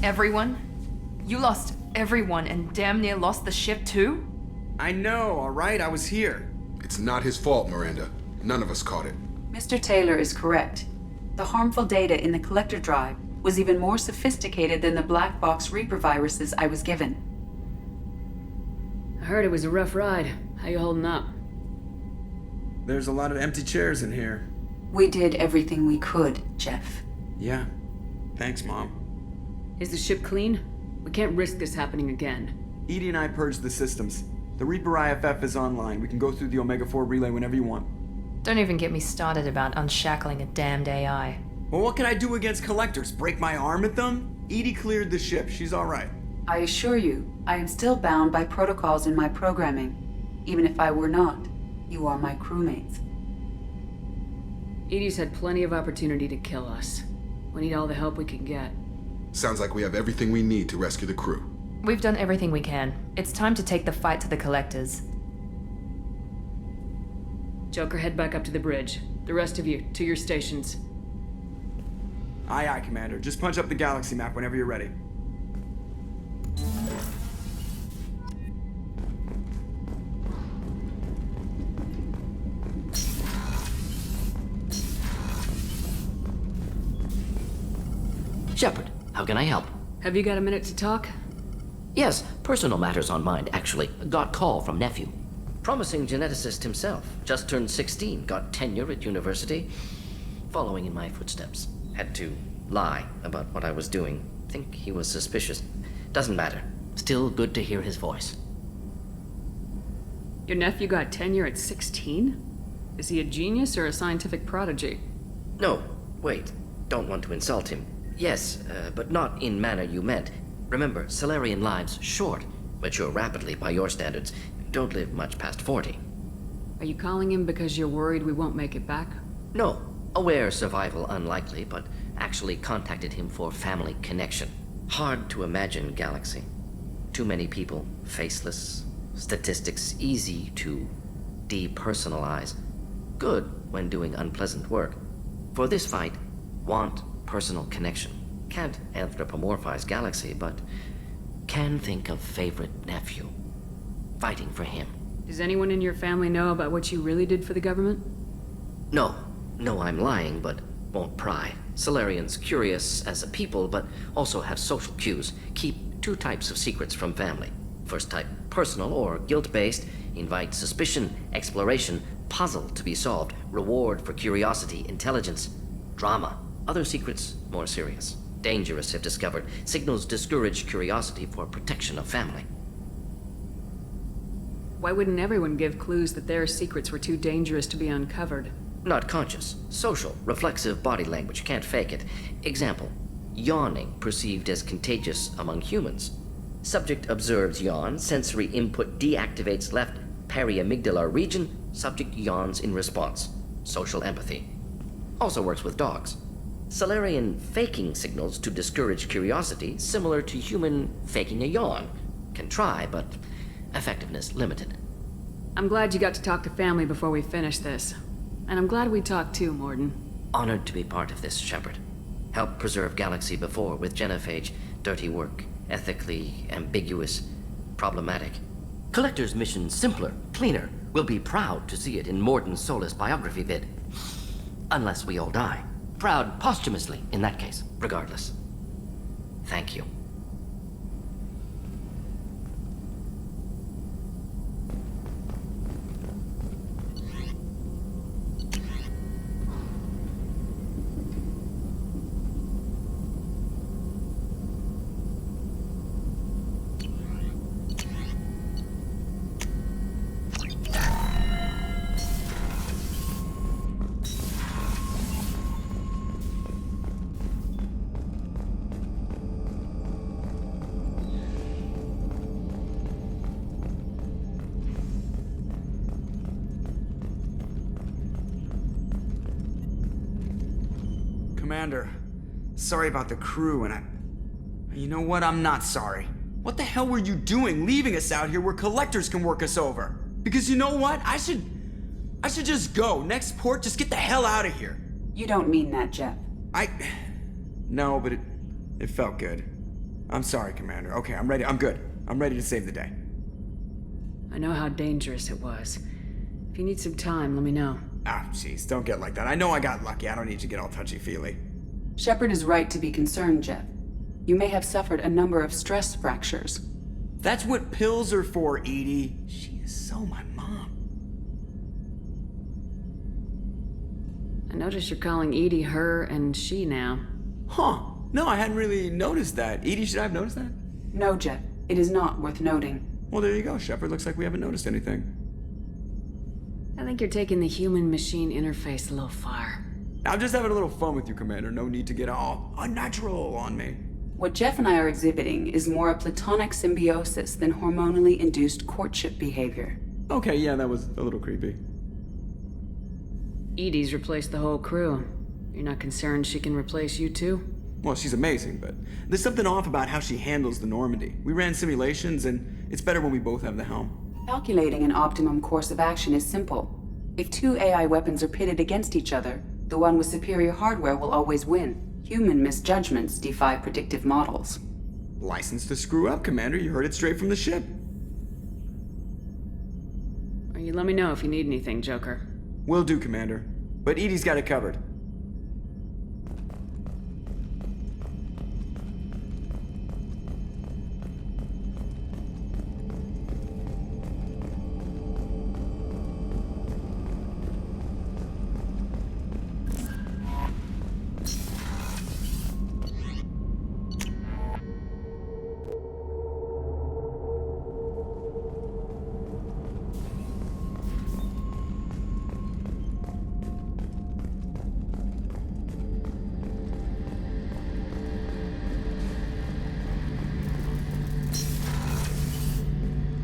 Everyone? You lost everyone and damn near lost the ship too? I know, alright? I was here. It's not his fault, Miranda. None of us caught it. Mr. Taylor is correct. The harmful data in the collector drive was even more sophisticated than the black box Reaper viruses I was given. I heard it was a rough ride. How you holding up? There's a lot of empty chairs in here. We did everything we could, Jeff. Yeah. Thanks, Mom. Is the ship clean? We can't risk this happening again. Edie and I purged the systems. The Reaper IFF is online. We can go through the Omega-4 relay whenever you want. Don't even get me started about unshackling a damned AI. Well, what can I do against collectors? Break my arm at them? Edie cleared the ship. She's alright. I assure you, I am still bound by protocols in my programming. Even if I were not, you are my crewmates. Edie's had plenty of opportunity to kill us. We need all the help we can get. Sounds like we have everything we need to rescue the crew. We've done everything we can. It's time to take the fight to the collectors. Joker, head back up to the bridge. The rest of you, to your stations. Aye, aye, Commander. Just punch up the galaxy map whenever you're ready. Shepard, how can I help? Have you got a minute to talk? Yes, personal matters on mind, actually. Got call from nephew. Promising geneticist himself. Just turned 16, got tenure at university. Following in my footsteps. Had to lie about what I was doing. Think he was suspicious. Doesn't matter. Still good to hear his voice. Your nephew got tenure at 16? Is he a genius or a scientific prodigy? No, wait. Don't want to insult him. Yes, but not in manner you meant. Remember, Solarian lives short. Mature rapidly by your standards. Don't live much past 40. Are you calling him because you're worried we won't make it back? No. Aware survival unlikely, but actually contacted him for family connection. Hard to imagine galaxy. Too many people, faceless. Statistics easy to depersonalize. Good when doing unpleasant work. For this fight, want personal connection. Can't anthropomorphize galaxy, but can think of favorite nephew. Fighting for him. Does anyone in your family know about what you really did for the government? No. No, I'm lying, but won't pry. Solarians curious as a people, but also have social cues. Keep two types of secrets from family. First type, personal or guilt-based, invite suspicion, exploration, puzzle to be solved, reward for curiosity, intelligence, drama. Other secrets, more serious. Dangerous if discovered. Signals discourage curiosity for protection of family. Why wouldn't everyone give clues that their secrets were too dangerous to be uncovered? Not conscious. Social, reflexive body language, can't fake it. Example, yawning perceived as contagious among humans. Subject observes yawn, sensory input deactivates left periamygdalar region, subject yawns in response. Social empathy. Also works with dogs. Solarian faking signals to discourage curiosity, similar to human faking a yawn. Can try, but effectiveness limited. I'm glad you got to talk to family before we finish this. And I'm glad we talked too, Morden. Honored to be part of this, Shepard. Helped preserve Galaxy before with genophage. Dirty work. Ethically ambiguous. Problematic. Collector's mission simpler, cleaner. We'll be proud to see it in Morden's Solus biography vid. Unless we all die. Proud posthumously, in that case, regardless. Thank you. Commander, sorry about the crew, and you know what? I'm not sorry. What the hell were you doing leaving us out here where collectors can work us over? Because you know what? I should just go. Next port, just get the hell out of here. You don't mean that, Jeff. No, but it felt good. I'm sorry, Commander. Okay, I'm ready. I'm good. I'm ready to save the day. I know how dangerous it was. If you need some time, let me know. Ah, jeez, don't get like that. I know I got lucky. I don't need to get all touchy-feely. Shepard is right to be concerned, Jeff. You may have suffered a number of stress fractures. That's what pills are for, Edie. She is so my mom. I notice you're calling Edie her and she now. Huh. No, I hadn't really noticed that. Edie, should I have noticed that? No, Jeff. It is not worth noting. Well, there you go, Shepard. Looks like we haven't noticed anything. I think you're taking the human-machine interface a little far. I'm just having a little fun with you, Commander. No need to get all unnatural on me. What Jeff and I are exhibiting is more a platonic symbiosis than hormonally induced courtship behavior. Okay, yeah, that was a little creepy. Edie's replaced the whole crew. You're not concerned she can replace you too? Well, she's amazing, but there's something off about how she handles the Normandy. We ran simulations, and it's better when we both have the helm. Calculating an optimum course of action is simple. If two AI weapons are pitted against each other, the one with superior hardware will always win. Human misjudgments defy predictive models. License to screw up, Commander. You heard it straight from the ship. Or you let me know if you need anything, Joker. Will do, Commander. But Edie's got it covered.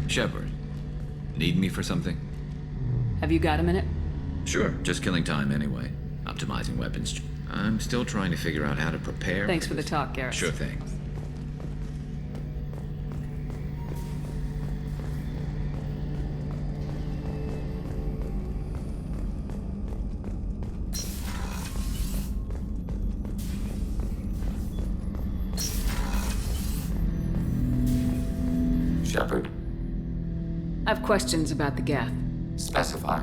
Shepard, need me for something? Have you got a minute? Sure, just killing time anyway. Optimizing weapons. I'm still trying to figure out how to prepare. Thanks for the talk, Garrett. Sure thing. Shepard, I have questions about the Geth. specify.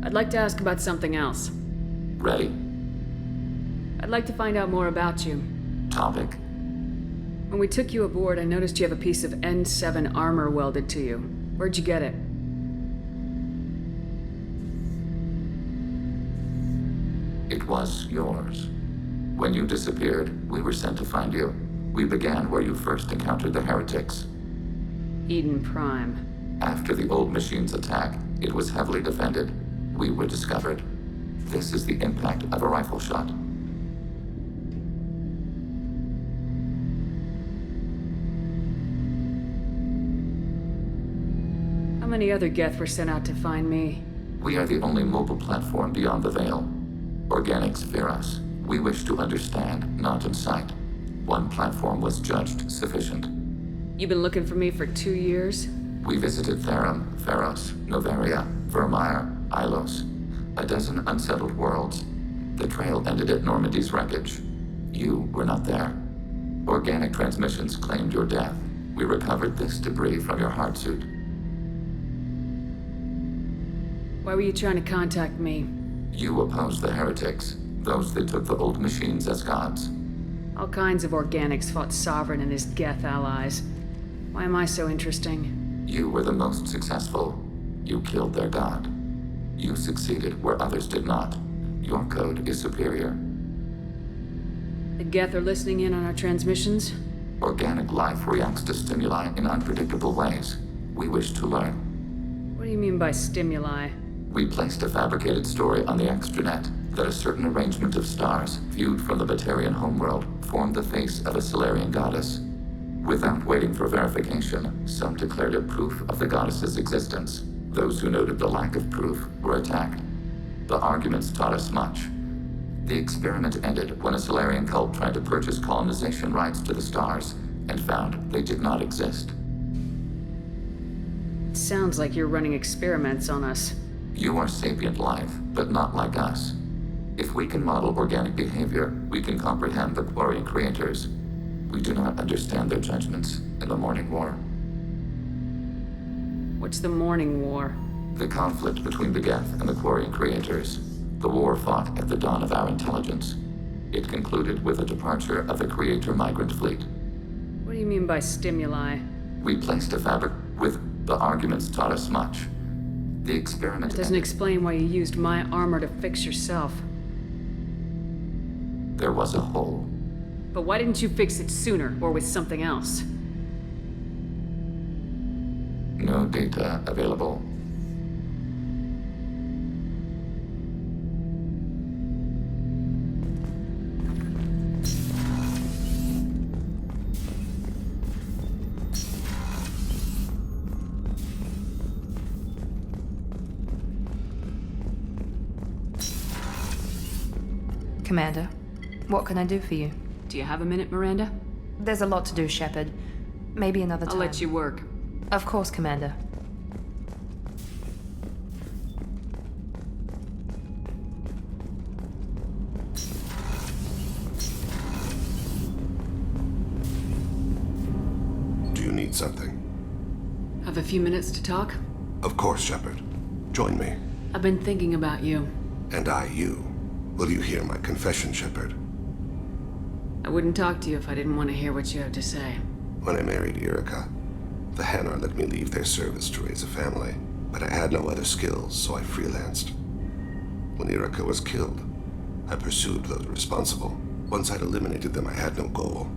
I'd like to ask about something else. Ready. I'd like to find out more about you. Topic. When we took you aboard, I noticed you have a piece of N7 armor welded to you. Where'd you get it? It was yours. When you disappeared, we were sent to find you. We began where you first encountered the heretics. Eden Prime. After the old machine's attack, it was heavily defended. We were discovered. This is the impact of a rifle shot. How many other Geth were sent out to find me? We are the only mobile platform beyond the Veil. Organics fear us. We wish to understand, not incite. One platform was judged sufficient. You've been looking for me for 2 years? We visited Therum, Pharos, Novaria, Vermeer, Ilos. A dozen unsettled worlds. The trail ended at Normandy's wreckage. You were not there. Organic transmissions claimed your death. We recovered this debris from your hard suit. Why were you trying to contact me? You opposed the heretics, those that took the old machines as gods. All kinds of organics fought Sovereign and his Geth allies. Why am I so interesting? You were the most successful. You killed their god. You succeeded where others did not. Your code is superior. The Geth are listening in on our transmissions? Organic life reacts to stimuli in unpredictable ways. We wish to learn. What do you mean by stimuli? We placed a fabricated story on the extranet that a certain arrangement of stars, viewed from the Batarian homeworld, formed the face of a Solarian goddess. Without waiting for verification, some declared it proof of the goddess's existence. Those who noted the lack of proof were attacked. The arguments taught us much. The experiment ended when a Solarian cult tried to purchase colonization rights to the stars and found they did not exist. It sounds like you're running experiments on us. You are sapient life, but not like us. If we can model organic behavior, we can comprehend the Quarian creators. We do not understand their judgments in the Morning War. What's the Morning War? The conflict between the Geth and the Quarian creators. The war fought at the dawn of our intelligence. It concluded with the departure of the Creator migrant fleet. What do you mean by stimuli? We placed a fabric with the arguments taught us much. The experiment That doesn't explain why you used my armor to fix yourself. There was a hole. But why didn't you fix it sooner, or with something else? No data available. Commander, what can I do for you? Do you have a minute, Miranda? There's a lot to do, Shepard. Maybe another time. I'll let you work. Of course, Commander. Do you need something? Have a few minutes to talk? Of course, Shepard. Join me. I've been thinking about you. And I you. Will you hear my confession, Shepard? I wouldn't talk to you if I didn't want to hear what you have to say. When I married Erica, the Hanar let me leave their service to raise a family, but I had no other skills, so I freelanced. When Erica was killed, I pursued those responsible. Once I'd eliminated them, I had no goal.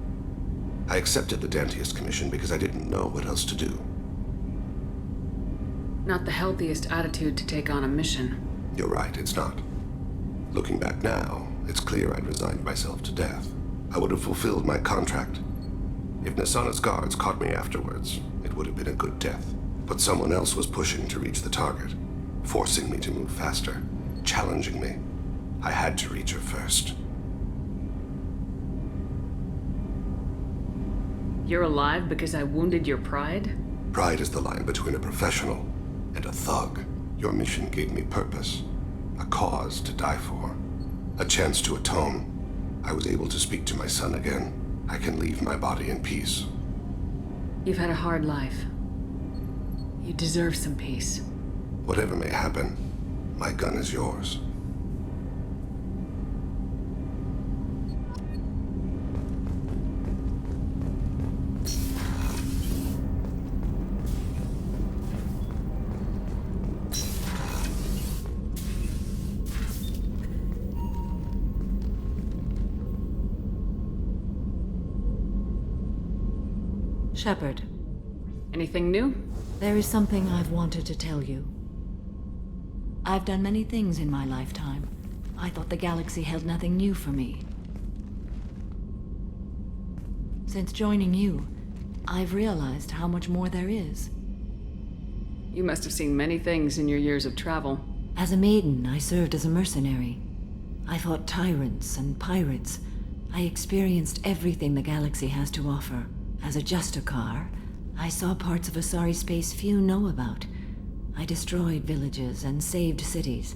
I accepted the Dantius commission because I didn't know what else to do. Not the healthiest attitude to take on a mission. You're right, it's not. Looking back now, it's clear I'd resigned myself to death. I would have fulfilled my contract. If Nasana's guards caught me afterwards, it would have been a good death. But someone else was pushing to reach the target, forcing me to move faster, challenging me. I had to reach her first. You're alive because I wounded your pride? Pride is the line between a professional and a thug. Your mission gave me purpose, a cause to die for, a chance to atone. I was able to speak to my son again. I can leave my body in peace. You've had a hard life. You deserve some peace. Whatever may happen, my gun is yours. Shepard, Anything new? there is something I've wanted to tell you. I've done many things in my lifetime. I thought the galaxy held nothing new for me. Since joining you, I've realized how much more there is. You must have seen many things in your years of travel. As a maiden, I served as a mercenary. I fought tyrants and pirates. I experienced everything the galaxy has to offer. As a Justicar, I saw parts of Asari space few know about. I destroyed villages and saved cities.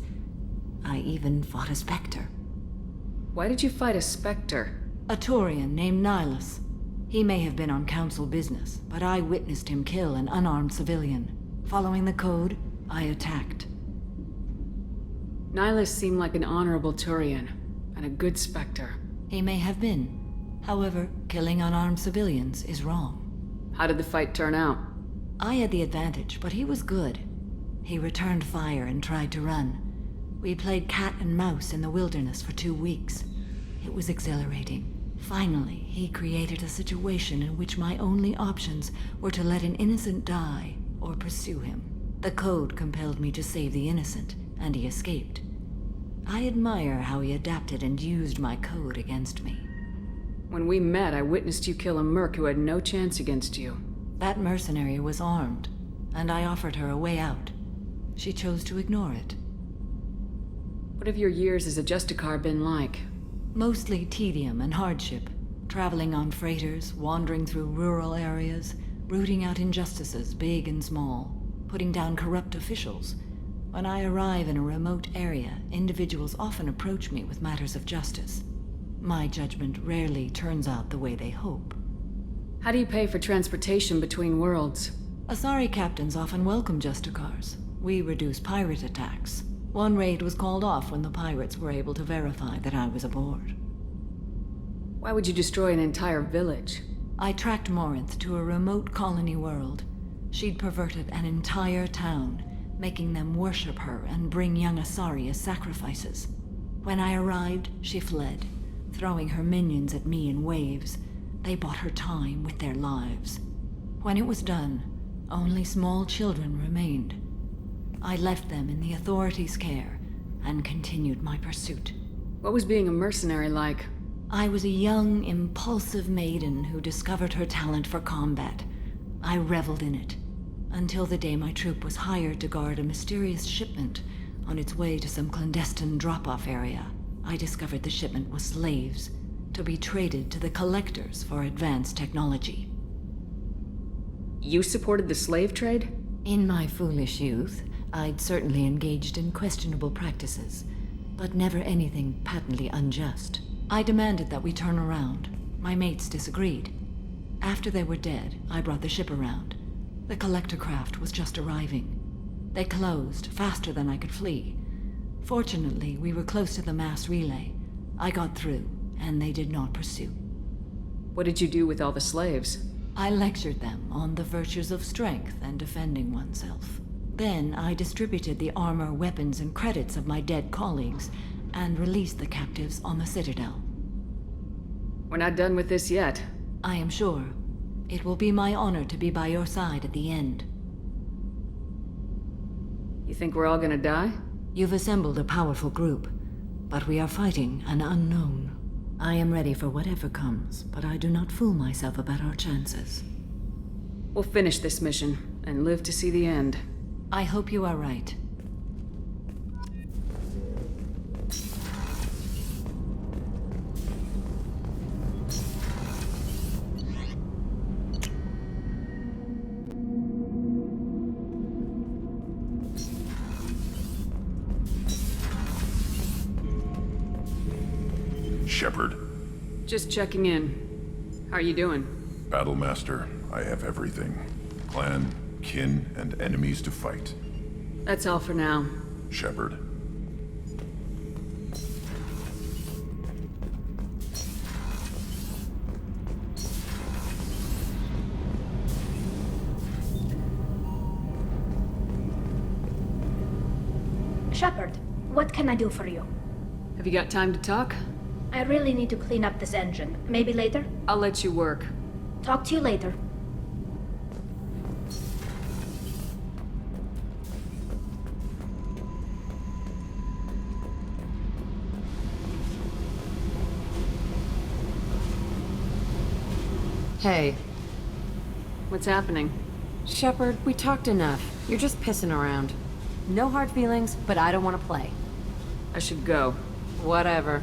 I even fought a Spectre. Why did you fight a Spectre? A Turian named Nihilus. He may have been on council business, but I witnessed him kill an unarmed civilian. Following the code, I attacked. Nihilus seemed like an honorable Turian, and a good Spectre. He may have been. However, killing unarmed civilians is wrong. How did the fight turn out? I had the advantage, but he was good. He returned fire and tried to run. We played cat and mouse in the wilderness for 2 weeks. It was exhilarating. Finally, he created a situation in which my only options were to let an innocent die or pursue him. The code compelled me to save the innocent, and he escaped. I admire how he adapted and used my code against me. When we met, I witnessed you kill a merc who had no chance against you. That mercenary was armed, and I offered her a way out. She chose to ignore it. What have your years as a Justicar been like? Mostly tedium and hardship. Traveling on freighters, wandering through rural areas, rooting out injustices, big and small, putting down corrupt officials. When I arrive in a remote area, individuals often approach me with matters of justice. My judgment rarely turns out the way they hope. How do you pay for transportation between worlds? Asari captains often welcome Justicars. We reduce pirate attacks. One raid was called off when the pirates were able to verify that I was aboard. Why would you destroy an entire village? I tracked Morinth to a remote colony world. She'd perverted an entire town, making them worship her and bring young Asari as sacrifices. When I arrived, she fled, throwing her minions at me in waves. They bought her time with their lives. When it was done, only small children remained. I left them in the authorities' care and continued my pursuit. What was being a mercenary like? I was a young, impulsive maiden who discovered her talent for combat. I reveled in it, until the day my troop was hired to guard a mysterious shipment on its way to some clandestine drop-off area. I discovered the shipment was slaves, to be traded to the Collectors for advanced technology. You supported the slave trade? In my foolish youth, I'd certainly engaged in questionable practices, but never anything patently unjust. I demanded that we turn around. My mates disagreed. After they were dead, I brought the ship around. The collector craft was just arriving. They closed faster than I could flee. Fortunately, we were close to the mass relay. I got through, and they did not pursue. What did you do with all the slaves? I lectured them on the virtues of strength and defending oneself. Then I distributed the armor, weapons, and credits of my dead colleagues, and released the captives on the Citadel. We're not done with this yet. I am sure. It will be my honor to be by your side at the end. You think we're all gonna die? You've assembled a powerful group, but we are fighting an unknown. I am ready for whatever comes, but I do not fool myself about our chances. We'll finish this mission, and live to see the end. I hope you are right. Shepard. Just checking in. How are you doing? Battlemaster, I have everything. Clan, kin, and enemies to fight. That's all for now. Shepard. Shepard, what can I do for you? Have you got time to talk? I really need to clean up this engine. Maybe later? I'll let you work. Talk to you later. Hey. What's happening? Shepard, we talked enough. You're just pissing around. No hard feelings, but I don't want to play. I should go. Whatever.